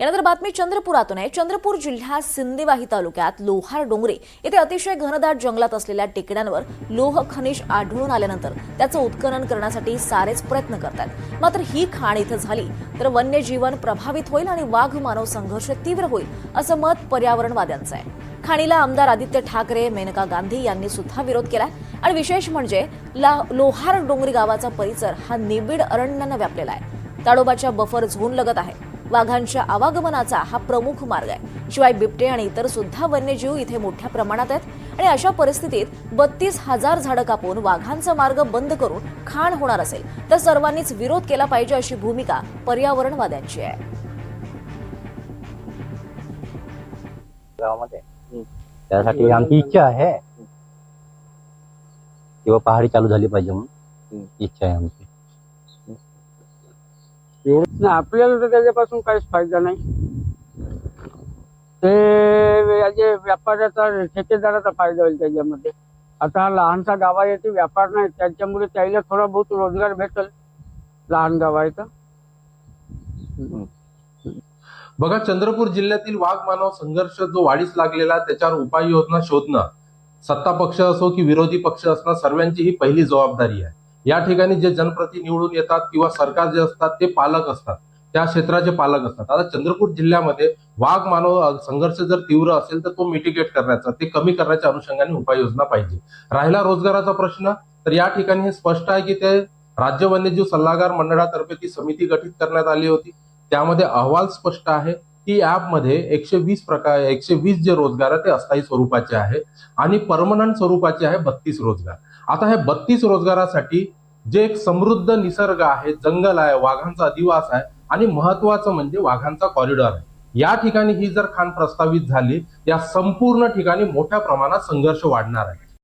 यानंतर बातमी चंद्रपुरातून आहे। चंद्रपूर जिल्ह्यात सिंदेवाही तालुक्यात लोहार डोंगरी येथे अतिशय घनदाट जंगलात असलेल्या टेकड्यांवर लोह खनिज आढळून आल्यानंतर त्याचं उत्खनन करण्यासाठी सारेच प्रयत्न करतात। मात्र ही खाण इथं झाली तर वन्यजीवन प्रभावित होईल आणि वाघ मानव संघर्ष तीव्र होईल असं मत पर्यावरणवाद्यांचं आहे। खाणीला आमदार आदित्य ठाकरे, मेनका गांधी यांनी सुद्धा विरोध केला आणि विशेष म्हणजे लोहार डोंगरी गावाचा परिसर हा निबिड अरण्यानं व्यापलेला आहे। ताडोबाच्या बफर झोन लगत आहे। वाघांच्या आवागमनाचा हा प्रमुख मार्ग आहे। शिवाय बिबटे आणि इतर सुद्धा वन्यजीव इथे मोठ्या प्रमाणात आहेत आणि अशा परिस्थितीत 32,000 झाडं कापून वाघांचा मार्ग बंद करून खाण होणार असेल तर सर्वांनीच विरोध केला पाहिजे अशी भूमिका पर्यावरणवाद्यांची आहे। गावामध्ये त्यासाठी आमची इच्छा आहे किंवा पहाडी चालू झाली पाहिजे म्हणून इच्छा आहे आमची। आपल्याला तर त्याच्यापासून काहीच फायदा नाही। ते व्यापाऱ्याचा ठेकेदाराचा फायदा होईल त्याच्यामध्ये। आता लहानसा गावा येथे व्यापार नाही, त्याच्यामुळे त्याला थोडा बहुत रोजगार भेटेल। लहान गाव आहे तर बघा, चंद्रपूर जिल्ह्यातील वाघ मानव संघर्ष जो वाढीस लागलेला त्याच्यावर उपाययोजना शोधणं सत्ता पक्ष असो की विरोधी पक्ष असणं सर्वांची ही पहिली जबाबदारी आहे। या ठिकाणी जे जनप्रतिनिधी निवडून येतात किंवा सरकार जे असतात ते पालक असतात, त्या क्षेत्राचे पालक असतात। आता चंद्रपूर जिल्ह्यामध्ये वाघ मानव संघर्ष जर तीव्र असेल तर तो मिटिगेट करण्याचा, ते कमी करण्याच्या अनुषंगाने उपाययोजना पाहिजे। राहिला रोजगाराचा प्रश्न, तर या ठिकाणी हे स्पष्ट आहे की ते राज्य वन्यजीव सल्लागार मंडळातर्फे ती समिती गठीत करण्यात आली होती। त्यामध्ये अहवाल स्पष्ट आहे की ॲपमध्ये 120 जे रोजगार आहे ते अस्थायी स्वरूपाचे आहे आणि परमनंट स्वरूपाचे आहे 32 रोजगार। आता हे 32 रोजगारासाठी जे एक समृद्ध निसर्ग आहे, जंगल आहे, वाघांचा अधिवास आहे आणि महत्वाचं म्हणजे वाघांचा कॉरिडॉर आहे, या ठिकाणी ही जर खाण प्रस्तावित झाली या संपूर्ण ठिकाणी मोठ्या प्रमाणात संघर्ष वाढणार आहे।